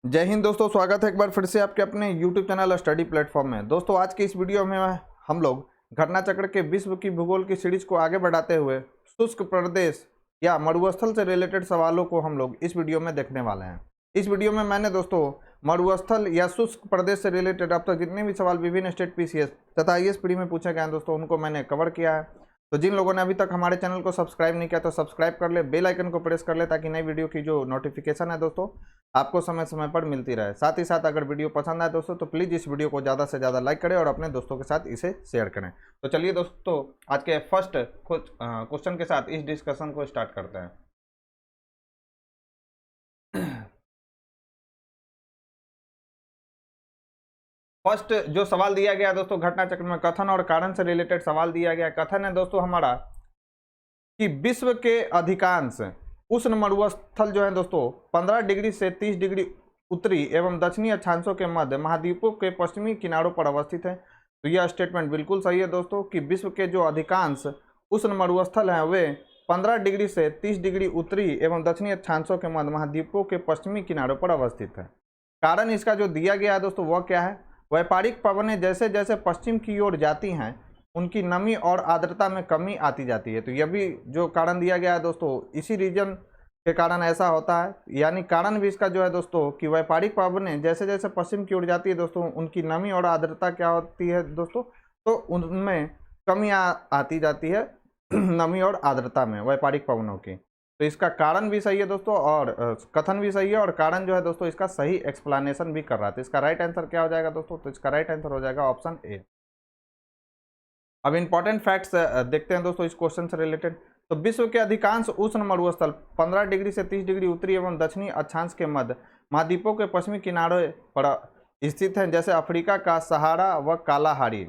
जय हिंद दोस्तों, स्वागत है एक बार फिर से आपके अपने YouTube चैनल स्टडी प्लेटफॉर्म में। दोस्तों आज की इस वीडियो में हम लोग घटना चक्र के विश्व की भूगोल की सीरीज को आगे बढ़ाते हुए शुष्क प्रदेश या मरुस्थल से रिलेटेड सवालों को हम लोग इस वीडियो में देखने वाले हैं। इस वीडियो में मैंने दोस्तों मरुस्थल या शुष्क प्रदेश से रिलेटेड अब तक जितने भी सवाल विभिन्न स्टेट PCS तथा IAS पीढ़ी में पूछे गए हैं दोस्तों, उनको मैंने कवर किया है। तो जिन लोगों ने अभी तक हमारे चैनल को सब्सक्राइब नहीं किया तो सब्सक्राइब कर ले, बेल आइकन को प्रेस कर ले ताकि नई वीडियो की जो नोटिफिकेशन है दोस्तों आपको समय समय पर मिलती रहे। साथ ही साथ अगर वीडियो पसंद आए दोस्तों तो प्लीज़ इस वीडियो को ज़्यादा से ज़्यादा लाइक करें और अपने दोस्तों के साथ इसे शेयर करें। तो चलिए दोस्तों आज के फर्स्ट क्वेश्चन के साथ इस डिस्कशन को स्टार्ट करते हैं। फर्स्ट जो सवाल दिया गया दोस्तों घटना चक्र में कथन और कारण से रिलेटेड सवाल दिया गया। कथन है दोस्तों हमारा कि विश्व के अधिकांश उष्ण मरुस्थल जो है दोस्तों 15 डिग्री से 30 डिग्री उत्तरी एवं दक्षिणी अक्षांशों के मध्य महाद्वीपों के पश्चिमी किनारों पर अवस्थित है। तो यह स्टेटमेंट बिल्कुल सही है दोस्तों कि विश्व के जो अधिकांश उष्ण मरुस्थल हैं वे 15 डिग्री से 30 डिग्री उत्तरी एवं दक्षिणी अक्षांशों के मध्य महाद्वीपों के पश्चिमी किनारों पर अवस्थित है। कारण इसका जो दिया गया है दोस्तों वह क्या है? व्यापारिक पवनें जैसे जैसे पश्चिम की ओर जाती हैं उनकी नमी और आर्द्रता में कमी आती जाती है। तो यह भी जो कारण दिया गया है दोस्तों इसी रीजन के कारण ऐसा होता है, यानी कारण भी इसका जो है दोस्तों कि व्यापारिक पवनें जैसे जैसे पश्चिम की ओर जाती है दोस्तों उनकी नमी और आर्द्रता क्या होती है दोस्तों, तो उनमें कमी आती जाती है नमी और आर्द्रता में व्यापारिक पवनों की। तो इसका कारण भी सही है दोस्तों और कथन भी सही है और कारण जो है दोस्तों इसका सही एक्सप्लेनेशन भी कर रहा है। तो इसका राइट आंसर क्या हो जाएगा दोस्तों? तो इसका राइट आंसर हो जाएगा ऑप्शन ए। अब इंपॉर्टेंट फैक्ट्स देखते हैं दोस्तों इस क्वेश्चन से रिलेटेड। तो विश्व के अधिकांश उष्ण मरुस्थल 15 डिग्री से 30 डिग्री उत्तरी एवं दक्षिणी अक्षांश के मध्य महाद्वीपों के पश्चिमी किनारे पर स्थित हैं, जैसे अफ्रीका का सहारा व कालाहारी,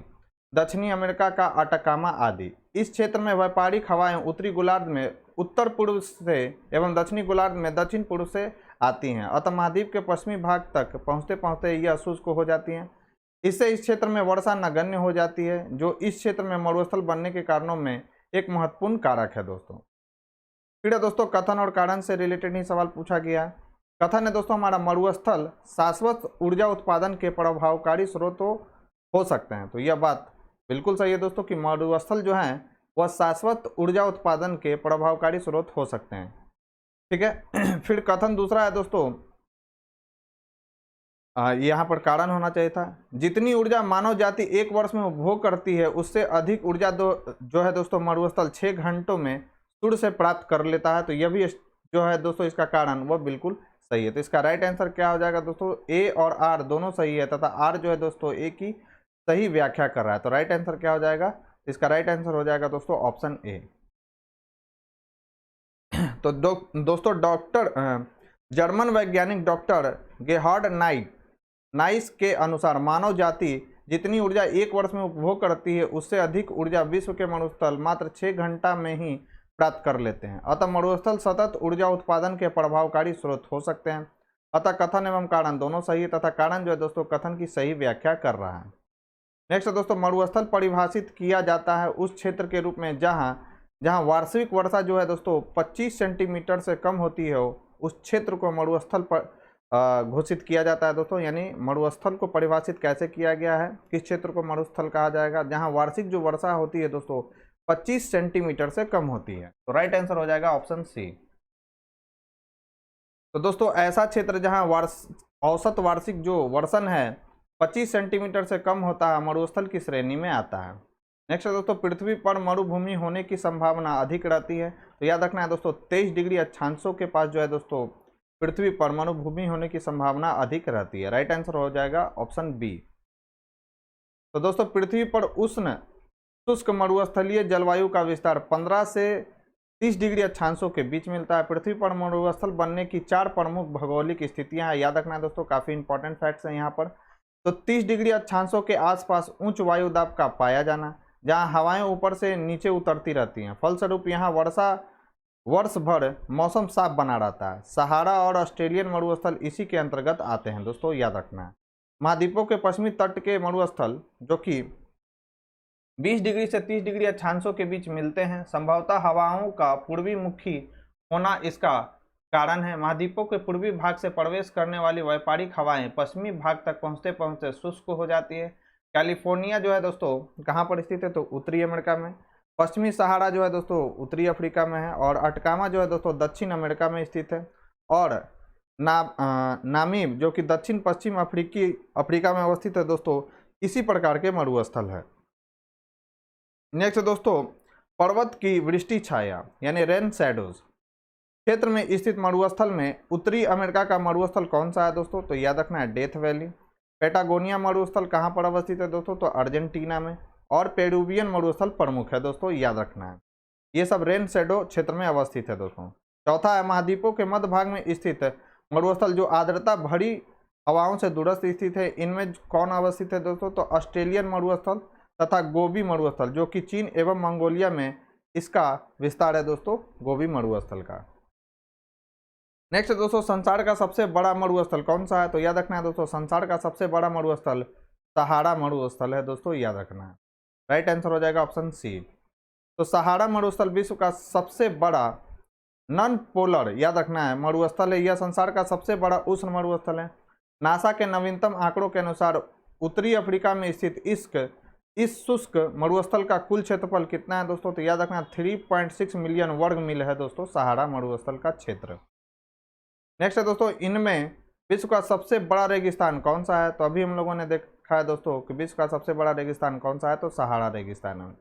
दक्षिणी अमेरिका का अटाकामा आदि। इस क्षेत्र में व्यापारिक हवाएं उत्तरी गोलार्ध में उत्तर पूर्व से एवं दक्षिणी गोलार्ध में दक्षिण पूर्व से आती हैं, अतः महाद्वीप के पश्चिमी भाग तक पहुँचते पहुँचते यह शुष्क हो जाती हैं। इससे इस क्षेत्र में वर्षा नगण्य हो जाती है, जो इस क्षेत्र में मरुस्थल बनने के कारणों में एक महत्वपूर्ण कारक है दोस्तों। फिर दोस्तों कथन और कारण से रिलेटेड ही सवाल पूछा गया है। कथन है दोस्तों हमारा मरुस्थल शाश्वत ऊर्जा उत्पादन के प्रभावकारी स्रोत हो सकते हैं। तो यह बात बिल्कुल सही है दोस्तों कि मरुस्थल जो है वह शाश्वत ऊर्जा उत्पादन के प्रभावकारी स्रोत हो सकते हैं। ठीक है। फिर कथन दूसरा है दोस्तों यहाँ पर कारण होना चाहिए था, जितनी ऊर्जा मानव जाति एक वर्ष में उपभोग करती है उससे अधिक ऊर्जा जो है दोस्तों मरुस्थल 6 घंटों में सूर्य से प्राप्त कर लेता है। तो यह भी जो है दोस्तों इसका कारण वह बिल्कुल सही है। तो इसका राइट आंसर क्या हो जाएगा दोस्तों? ए और आर दोनों सही है तथा आर जो है दोस्तों ए की सही व्याख्या कर रहा है। तो राइट आंसर क्या हो जाएगा? इसका राइट आंसर हो जाएगा दोस्तों ऑप्शन ए। तो दोस्तों डॉक्टर जर्मन वैज्ञानिक डॉक्टर गेहार्ड नाइस के अनुसार मानव जाति जितनी ऊर्जा एक वर्ष में उपभोग करती है उससे अधिक ऊर्जा विश्व के मरुस्थल मात्र 6 घंटा में ही प्राप्त कर लेते हैं, अतः मरुस्थल सतत ऊर्जा उत्पादन के प्रभावकारी स्रोत हो सकते हैं। अतः कथन एवं कारण दोनों सही है तथा कारण जो है दोस्तों कथन की सही व्याख्या कर रहा है। नेक्स्ट दोस्तों मरुस्थल परिभाषित किया जाता है उस क्षेत्र के रूप में जहाँ वार्षिक वर्षा जो है दोस्तों 25 सेंटीमीटर से कम होती है, उस क्षेत्र को मरुस्थल पर घोषित किया जाता है दोस्तों। यानी मरुस्थल को परिभाषित कैसे किया गया है, किस क्षेत्र को मरुस्थल कहा जाएगा? जहां वार्षिक जो वर्षा होती है दोस्तों 25 सेंटीमीटर से कम होती है। तो राइट आंसर हो जाएगा ऑप्शन सी। तो दोस्तों ऐसा क्षेत्र जहां औसत वार्षिक जो वर्षण है 25 सेंटीमीटर से कम होता है मरुस्थल की श्रेणी में आता है। नेक्स्ट दोस्तों पृथ्वी पर मरुभूमि होने की संभावना अधिक रहती है। तो याद रखना है दोस्तों 23 डिग्री अक्षांशों के पास जो है दोस्तों पृथ्वी पर मरुभूमि होने की संभावना अधिक रहती है। राइट आंसर हो जाएगा ऑप्शन बी। तो दोस्तों पृथ्वी पर उष्ण शुष्क मरुस्थलीय जलवायु का विस्तार 15 से 30 डिग्री अक्षांशों के बीच मिलता है। पृथ्वी पर मरुस्थल बनने की 4 प्रमुख भौगोलिक स्थितियां हैं। याद रखना है दोस्तों काफी इंपॉर्टेंट फैक्ट्स हैं यहाँ पर। तो 30 डिग्री अक्षांशों के आसपास उच्च वायु दाब का पाया जाना, जहाँ हवाएं ऊपर से नीचे उतरती रहती हैं, फलस्वरूप यहाँ वर्ष भर मौसम साफ बना रहता है। सहारा और ऑस्ट्रेलियन मरुस्थल इसी के अंतर्गत आते हैं दोस्तों, याद रखना है। महाद्वीपों के पश्चिमी तट के मरुस्थल जो कि 20 डिग्री से 30 डिग्री अक्षांशों के बीच मिलते हैं, संभवतः हवाओं का पूर्वी मुखी होना इसका कारण है। महाद्वीपों के पूर्वी भाग से प्रवेश करने वाली व्यापारिक हवाएं पश्चिमी भाग तक पहुंचते पहुंचते शुष्क हो जाती है। कैलिफोर्निया जो है दोस्तों कहाँ पर स्थित है, तो उत्तरी अमेरिका में। पश्चिमी सहारा जो है दोस्तों उत्तरी अफ्रीका में है। और अटकामा जो है दोस्तों दक्षिण अमेरिका में स्थित है। और नामीब जो कि दक्षिण पश्चिम अफ्रीका में अवस्थित है दोस्तों। इसी प्रकार के मरुस्थल है। नेक्स्ट दोस्तों, पर्वत की वृष्टि छाया यानी रेन शैडोज क्षेत्र में स्थित मरुस्थल में उत्तरी अमेरिका का मरुस्थल कौन सा है दोस्तों, तो याद रखना है डेथ वैली। पेटागोनिया मरुस्थल कहाँ पर अवस्थित है दोस्तों, तो अर्जेंटीना में। और पेरुवियन मरुस्थल प्रमुख है दोस्तों, याद रखना है। ये सब रेन शैडो क्षेत्र में अवस्थित है दोस्तों। चौथा है महाद्वीपों के मध्य भाग में स्थित मरुस्थल जो आर्द्रता भरी हवाओं से दूरस्थ स्थित है। इनमें कौन अवस्थित है दोस्तों, तो ऑस्ट्रेलियन मरुस्थल तथा गोबी मरुस्थल जो कि चीन एवं मंगोलिया में इसका विस्तार है दोस्तों, गोबी मरुस्थल का। नेक्स्ट दोस्तों, संसार का सबसे बड़ा मरुस्थल कौन सा है, तो याद रखना है दोस्तों संसार का सबसे बड़ा मरुस्थल सहारा मरुस्थल है दोस्तों, याद रखना है। राइट आंसर हो जाएगा ऑप्शन सी। तो सहारा मरुस्थल विश्व का सबसे बड़ा नॉन पोलर, याद रखना है, मरुस्थल है। यह संसार का सबसे बड़ा उष्ण मरुस्थल है। नासा के नवीनतम आंकड़ों के अनुसार उत्तरी अफ्रीका में स्थित इस शुष्क मरुस्थल का कुल क्षेत्रफल कितना है दोस्तों, तो याद रखना 3.6 मिलियन वर्ग मील है दोस्तों सहारा मरुस्थल का क्षेत्र। नेक्स्ट है दोस्तों, इनमें विश्व का सबसे बड़ा रेगिस्तान कौन सा है, तो अभी हम लोगों ने देखा है दोस्तों कि विश्व का सबसे बड़ा रेगिस्तान कौन सा है, तो सहारा रेगिस्तान है।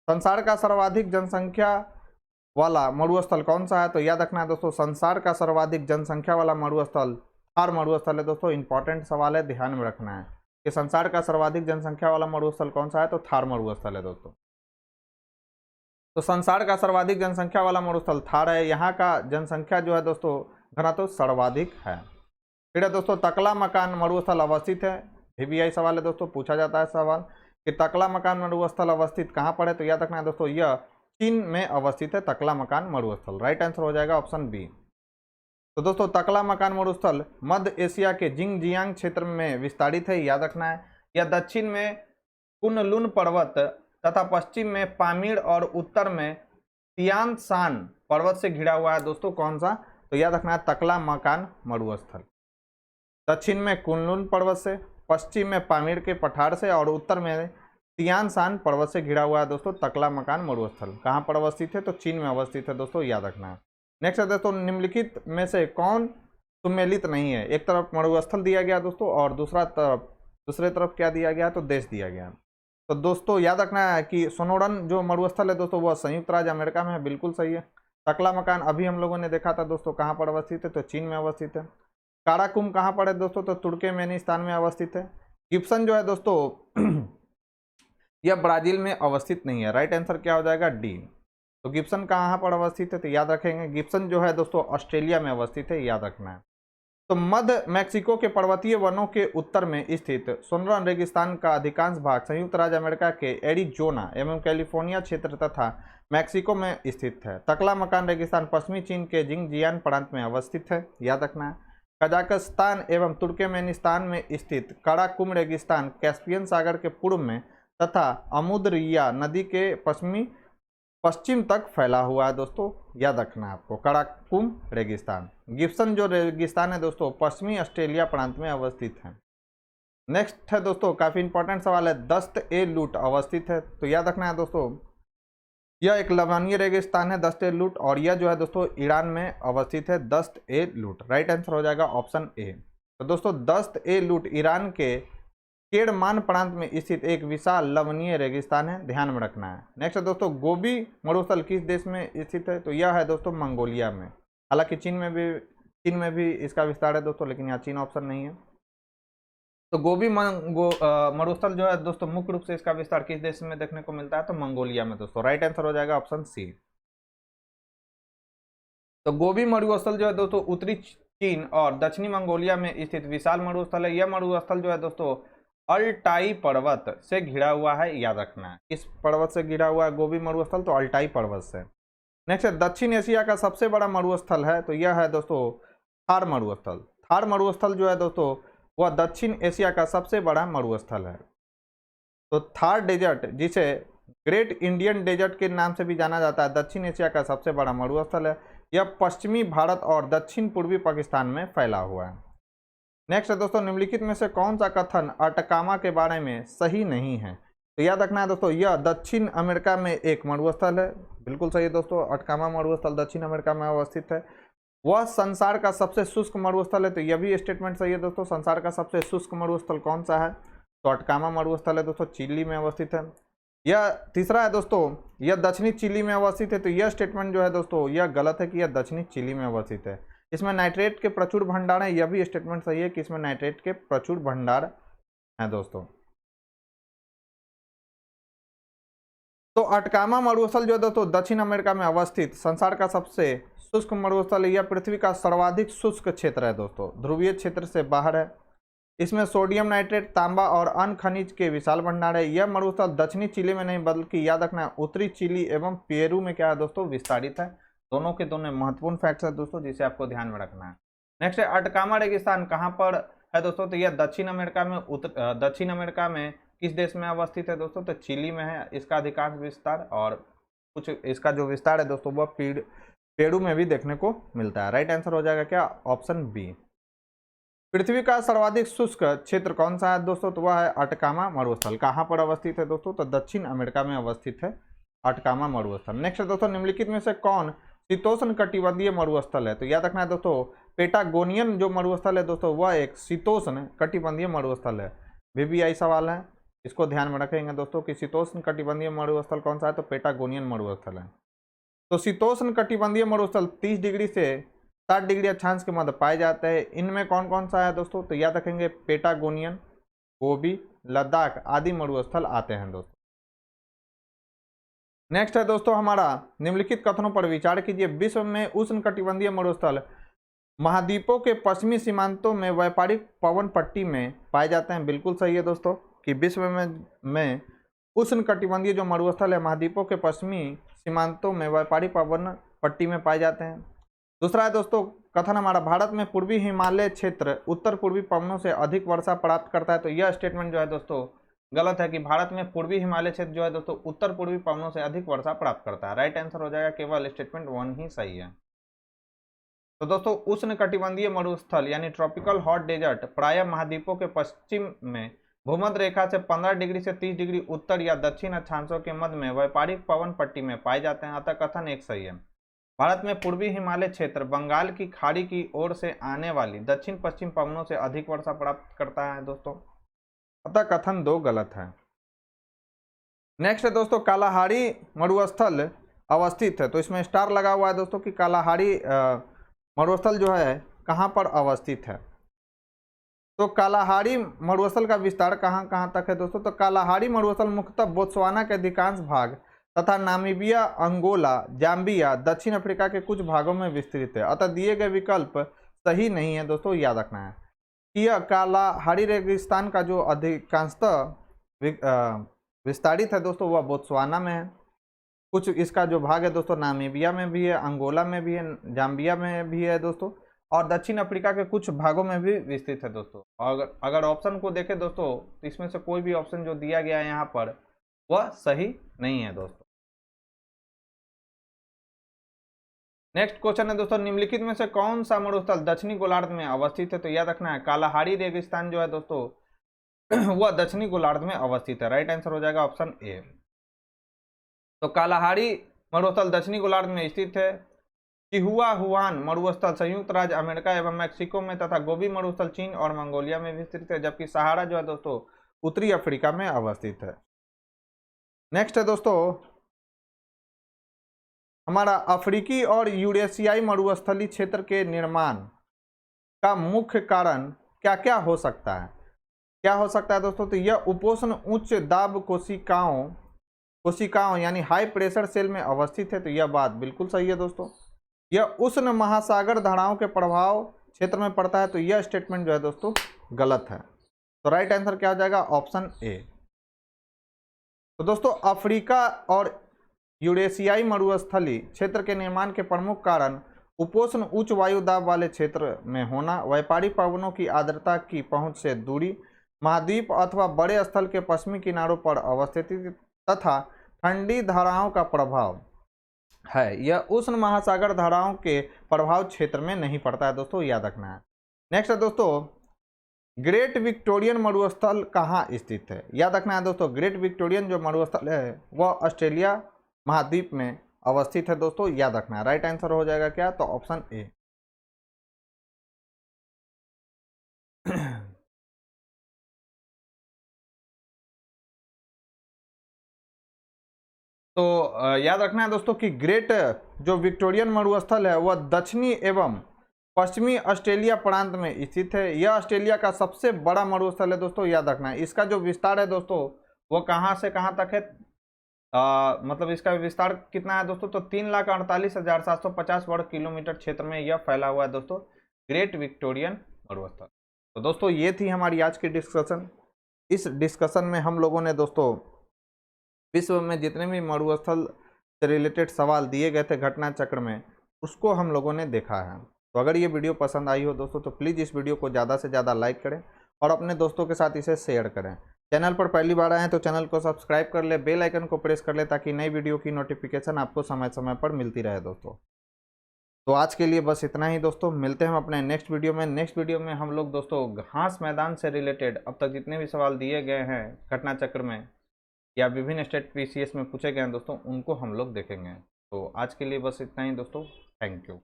संसार का सर्वाधिक जनसंख्या वाला मरुस्थल कौन सा है, तो याद रखना है दोस्तों संसार का सर्वाधिक जनसंख्या वाला मरुस्थल थार मरुस्थल है दोस्तों। इंपॉर्टेंट सवाल है, ध्यान में रखना है कि संसार का सर्वाधिक जनसंख्या वाला मरुस्थल कौन सा है, तो थार मरुस्थल है दोस्तों। तो संसार का सर्वाधिक जनसंख्या वाला मरुस्थल थार है। यहाँ का जनसंख्या जो है दोस्तों घनत्व सर्वाधिक है। फिर है दोस्तों, तकला मकान मरुस्थल अवस्थित है। VBI सवाल है दोस्तों, पूछा जाता है सवाल कि तकला मकान मरुस्थल अवस्थित कहाँ पर है, तो याद रखना है दोस्तों यह चीन में अवस्थित है तकला मकान मरुस्थल। राइट आंसर हो जाएगा ऑप्शन बी। तो दोस्तों तकला मकान मरुस्थल मध्य एशिया के जिंगजियांग क्षेत्र में विस्तारित है, याद रखना है। यह दक्षिण में कुनलुन पर्वत तथा पश्चिम में पामीर और उत्तर में तियान शान पर्वत से घिरा हुआ है दोस्तों। कौन सा, तो याद रखना है तकला मकान मरुस्थल। दक्षिण में कुनलुन पर्वत से, पश्चिम में पामीर के पठार से और उत्तर में तियान शान पर्वत से घिरा हुआ है दोस्तों तकला मकान मरुस्थल। कहाँ पर अवस्थित है, तो चीन में अवस्थित है दोस्तों, याद रखना है। नेक्स्ट है दोस्तों, निम्नलिखित में से कौन सुमेलित नहीं है। एक तरफ मरुस्थल दिया गया दोस्तों और दूसरे तरफ क्या दिया गया, तो देश दिया गया। तो दोस्तों याद रखना है कि सोनोरन जो मरुस्थल है दोस्तों वह संयुक्त राज्य अमेरिका में है, बिल्कुल सही है। तकला मकान अभी हम लोगों ने देखा था दोस्तों कहाँ पर अवस्थित है, तो चीन में अवस्थित है। काराकुम कहाँ पर है दोस्तों, तो तुर्कमेनिस्तान में अवस्थित है। गिब्सन जो है दोस्तों यह ब्राजील में अवस्थित नहीं है। राइट आंसर क्या हो जाएगा, डी। तो गिब्सन कहाँ पर अवस्थित है, तो याद रखेंगे गिब्सन जो है दोस्तों ऑस्ट्रेलिया में अवस्थित है, याद रखना है। तो मध्य मैक्सिको के पर्वतीय वनों के उत्तर में स्थित सोनरन रेगिस्तान का अधिकांश भाग संयुक्त राज्य अमेरिका के एरिजोना एवं कैलिफोर्निया क्षेत्र तथा मैक्सिको में स्थित है। तकला मकान रेगिस्तान पश्चिमी चीन के जिंगजियान प्रांत में अवस्थित है, याद रखना है। कजाकिस्तान एवं तुर्कमेनिस्तान में स्थित काराकुम रेगिस्तान कैस्पियन सागर के पूर्व में तथा अमुद्रिया नदी के पश्चिम तक फैला हुआ है दोस्तों, याद रखना है आपको काराकुम रेगिस्तान। गिब्सन जो रेगिस्तान है दोस्तों पश्चिमी ऑस्ट्रेलिया प्रांत में अवस्थित है। नेक्स्ट है दोस्तों, काफी इंपॉर्टेंट सवाल है, दस्त-ए-लूट अवस्थित है, तो याद रखना है दोस्तों यह एक लवणीय रेगिस्तान है दस्त-ए-लूट, और यह जो है दोस्तों ईरान में अवस्थित है दस्त-ए-लूट। राइट आंसर हो जाएगा ऑप्शन ए। तो दोस्तों दस्त-ए-लूट ईरान के केरमान प्रांत में स्थित एक विशाल लवणीय रेगिस्तान है, ध्यान में रखना है। नेक्स्ट है दोस्तों, गोबी मरुस्थल किस देश में स्थित है, तो यह है दोस्तों मंगोलिया में। हालांकि चीन में भी इसका विस्तार है दोस्तों, लेकिन यहाँ चीन ऑप्शन नहीं है। तो गोबी मरुस्थल जो है दोस्तों मुख्य रूप से इसका विस्तार किस देश में देखने को मिलता है, तो मंगोलिया में दोस्तों। राइट आंसर हो जाएगा ऑप्शन सी। तो गोबी मरुस्थल जो है दोस्तों उत्तरी चीन और दक्षिणी मंगोलिया में स्थित विशाल मरुस्थल है। यह मरुस्थल जो है दोस्तों अल्टाई पर्वत से घिरा हुआ है, याद रखना है। इस पर्वत से घिरा हुआ है गोबी मरुस्थल, तो अल्टाई पर्वत से। नेक्स्ट है दक्षिण एशिया का सबसे बड़ा मरुस्थल है, तो यह है दोस्तों थार मरुस्थल। थार मरुस्थल जो है दोस्तों वह दक्षिण एशिया का सबसे बड़ा मरुस्थल है। तो थार डेजर्ट जिसे ग्रेट इंडियन डेजर्ट के नाम से भी जाना जाता है, दक्षिण एशिया का सबसे बड़ा मरुस्थल है। यह पश्चिमी भारत और दक्षिण पूर्वी पाकिस्तान में फैला हुआ है। नेक्स्ट है दोस्तों, निम्नलिखित में से कौन सा कथन अटकामा के बारे में सही नहीं है? तो याद रखना है दोस्तों, यह दक्षिण अमेरिका में एक मरुस्थल है। बिल्कुल सही है दोस्तों, अटकामा मरुस्थल दक्षिण अमेरिका में अवस्थित है। वह संसार का सबसे शुष्क मरुस्थल है। तो यह भी स्टेटमेंट सही है दोस्तों। संसार का सबसे शुष्क मरुस्थल कौन सा है? तो अटकामा मरुस्थल है दोस्तों, चिली में अवस्थित है। यह तीसरा है दोस्तों, यह दक्षिणी चिली में अवस्थित है। तो यह स्टेटमेंट जो है दोस्तों, यह गलत है कि यह दक्षिणी चिली में अवस्थित है। इसमें नाइट्रेट के प्रचुर भंडार है। यह भी स्टेटमेंट सही है कि इसमें नाइट्रेट के प्रचुर भंडार हैं दोस्तों। तो अटकामा मरुस्थल जो है दोस्तों, दक्षिण अमेरिका में अवस्थित संसार का सबसे शुष्क मरुस्थल है। यह पृथ्वी का सर्वाधिक शुष्क क्षेत्र है दोस्तों, ध्रुवीय क्षेत्र से बाहर है। इसमें सोडियम नाइट्रेट, तांबा और अन्य खनिज के विशाल भंडार है। यह मरुस्थल दक्षिणी चिली में नहीं बल्कि याद रखना उत्तरी चिली एवं पेरू में क्या है दोस्तों, विस्तारित है। दोनों के दोनों महत्वपूर्ण फैक्ट्स है दोस्तों, जिसे आपको ध्यान में रखना है। नेक्स्ट है, अटकामा रेगिस्तान कहाँ पर है दोस्तों? तो यह दक्षिण अमेरिका में दक्षिण अमेरिका में किस देश में अवस्थित है दोस्तों? तो चिली में है इसका अधिकांश विस्तार, और कुछ इसका जो विस्तार है दोस्तों वह पेरू में भी देखने को मिलता है। राइट आंसर हो जाएगा क्या? Option B. पृथ्वी का सर्वाधिक शुष्क क्षेत्र कौन सा है दोस्तों? तो वह है अटकामा मरुस्थल। कहाँ पर अवस्थित है दोस्तों? तो दक्षिण अमेरिका में अवस्थित है अटकामा मरुस्थल। नेक्स्ट है दोस्तों, निम्नलिखित में से कौन शीतोष्ण कटिबंधीय मरुस्थल है? तो याद रखना है दोस्तों, पेटागोनियन जो मरुस्थल है दोस्तों वह एक शीतोष्ण कटिबंधीय मरुस्थल है। VBI सवाल है, इसको ध्यान में रखेंगे दोस्तों कि शीतोष्ण कटिबंधीय मरुस्थल कौन सा है? तो पेटागोनियन मरुस्थल है। तो शीतोष्ण कटिबंधीय मरुस्थल 30 डिग्री से 60 डिग्री अक्षांश के मध्य पाए जाते हैं। इनमें कौन कौन सा है दोस्तों? तो याद रखेंगे पेटागोनियन, गोबी, लद्दाख आदि मरुस्थल आते हैं दोस्तों। नेक्स्ट है दोस्तों हमारा, निम्नलिखित कथनों पर विचार कीजिए। विश्व में उष्ण कटिबंधीय मरुस्थल महाद्वीपों के पश्चिमी सीमांतों में व्यापारिक पवन पट्टी में पाए जाते हैं। बिल्कुल सही है दोस्तों कि विश्व में उष्ण कटिबंधीय जो मरुस्थल है महाद्वीपों के पश्चिमी सीमांतों में व्यापारिक पवन पट्टी में पाए जाते हैं। दूसरा है दोस्तों कथन हमारा, भारत में पूर्वी हिमालय क्षेत्र उत्तर पूर्वी पवनों से अधिक वर्षा प्राप्त करता है। तो यह स्टेटमेंट जो है दोस्तों गलत है कि भारत में पूर्वी हिमालय क्षेत्र जो है दोस्तों उत्तर पूर्वी पवनों से अधिक वर्षा प्राप्त करता है। राइट आंसर हो जाएगा केवल स्टेटमेंट 1 ही सही है। तो दोस्तों उष्ण कटिबंधीय मरुस्थल यानी ट्रॉपिकल हॉट डेजर्ट प्रायः महाद्वीपों के पश्चिम में भूमध्य रेखा से 15 डिग्री से 30 डिग्री उत्तर या दक्षिण अक्षांशों के मध्य में व्यापारिक पवन पट्टी में पाए जाते हैं। अतः कथन 1 सही है। भारत में पूर्वी हिमालय क्षेत्र बंगाल की खाड़ी की ओर से आने वाली दक्षिण पश्चिम पवनों से अधिक वर्षा प्राप्त करता है दोस्तों। अतः कथन 2 गलत है। नेक्स्ट है दोस्तों, कालाहारी मरुस्थल अवस्थित है। तो इसमें स्टार लगा हुआ है दोस्तों कि कालाहारी मरुस्थल जो है कहाँ पर अवस्थित है। तो कालाहारी मरुस्थल का विस्तार कहाँ कहाँ तक है दोस्तों? तो कालाहारी मरुस्थल मुख्यतः बोत्सवाना के अधिकांश भाग तथा नामीबिया, अंगोला, जाम्बिया, दक्षिण अफ्रीका के कुछ भागों में विस्तृत है। अतः दिए गए विकल्प सही नहीं है दोस्तों, याद रखना है कि यह कालाहारी रेगिस्तान का जो अधिकांशतः विस्तारित है दोस्तों वह बोत्सवाना में है। कुछ इसका जो भाग है दोस्तों नामीबिया में भी है, अंगोला में भी है, जाम्बिया में भी है दोस्तों, और दक्षिण अफ्रीका के कुछ भागों में भी विस्तृत है दोस्तों। और अगर ऑप्शन को देखें दोस्तों तो इसमें से कोई भी ऑप्शन जो दिया गया है यहाँ पर वह सही नहीं है दोस्तों। नेक्स्ट क्वेश्चन है दोस्तों, निम्नलिखित में से कौन सा मरुस्थल दक्षिणी गोलार्ध में अवस्थित है? तो याद रखना है कालाहारी रेगिस्तान जो है दोस्तों वह दक्षिणी गोलार्ध में अवस्थित है। राइट आंसर हो जाएगा ऑप्शन ए। तो कालाहारी मरुस्थल दक्षिणी गोलार्ध में स्थित है। चिहुआहुआन मरुस्थल संयुक्त राज्य अमेरिका एवं मैक्सिको में तथा गोबी मरुस्थल चीन और मंगोलिया में विस्तृत है, जबकि सहारा जो है दोस्तों उत्तरी अफ्रीका में अवस्थित है। नेक्स्ट है दोस्तों हमारा, अफ्रीकी और यूरेशियाई मरुस्थलीय क्षेत्र के निर्माण का मुख्य कारण क्या क्या हो सकता है? क्या हो सकता है दोस्तों? तो यह उपोष्ण उच्च दाब कोशिकाओं यानी हाई प्रेशर सेल में अवस्थित है। तो यह बात बिल्कुल सही है दोस्तों। यह उष्ण महासागर धाराओं के प्रभाव क्षेत्र में पड़ता है। तो यह स्टेटमेंट जो है दोस्तों गलत है। तो राइट आंसर क्या हो जाएगा? Option A. तो दोस्तों अफ्रीका और यूरेशियाई मरुस्थलीय क्षेत्र के निर्माण के प्रमुख कारण उपोष्ण उच्च वायु दाब वाले क्षेत्र में होना, व्यापारिक पवनों की आर्द्रता की पहुंच से दूरी, महाद्वीप अथवा बड़े स्थल के पश्चिमी किनारों पर अवस्थित तथा ठंडी धाराओं का प्रभाव है, यह उष्ण महासागर धाराओं के प्रभाव क्षेत्र में नहीं पड़ता है दोस्तों, याद रखना है। नेक्स्ट है दोस्तों, ग्रेट विक्टोरियन मरुस्थल कहाँ स्थित है? याद रखना है दोस्तों, ग्रेट विक्टोरियन जो मरुस्थल है वह ऑस्ट्रेलिया महाद्वीप में अवस्थित है दोस्तों, याद रखना है। राइट आंसर हो जाएगा क्या? तो ऑप्शन ए। तो याद रखना है दोस्तों कि ग्रेट जो विक्टोरियन मरुस्थल है वह दक्षिणी एवं पश्चिमी ऑस्ट्रेलिया प्रांत में स्थित है। यह ऑस्ट्रेलिया का सबसे बड़ा मरुस्थल है दोस्तों, याद रखना है। इसका जो विस्तार है दोस्तों वो कहाँ से कहाँ तक है, मतलब इसका विस्तार कितना है दोस्तों? तो 3,48,750 वर्ग किलोमीटर क्षेत्र में यह फैला हुआ है दोस्तों, ग्रेट विक्टोरियन मरुस्थल। तो दोस्तों ये थी हमारी आज की डिस्कशन। इस डिस्कशन में हम लोगों ने दोस्तों विश्व में जितने भी मरुस्थल से रिलेटेड सवाल दिए गए थे घटना चक्र में, उसको हम लोगों ने देखा है। तो अगर ये वीडियो पसंद आई हो दोस्तों तो प्लीज़ इस वीडियो को ज़्यादा से ज़्यादा लाइक करें और अपने दोस्तों के साथ इसे शेयर करें। चैनल पर पहली बार आए हैं तो चैनल को सब्सक्राइब कर ले, बेल आइकन को प्रेस कर ले ताकि नई वीडियो की नोटिफिकेशन आपको समय समय पर मिलती रहे दोस्तों। तो आज के लिए बस इतना ही दोस्तों, मिलते हैं हम अपने नेक्स्ट वीडियो में। नेक्स्ट वीडियो में हम लोग दोस्तों घास मैदान से रिलेटेड अब तक जितने भी सवाल दिए गए हैं घटना चक्र में या विभिन्न स्टेट पीसीएस में पूछे गए हैं दोस्तों, उनको हम लोग देखेंगे। तो आज के लिए बस इतना ही दोस्तों, थैंक यू।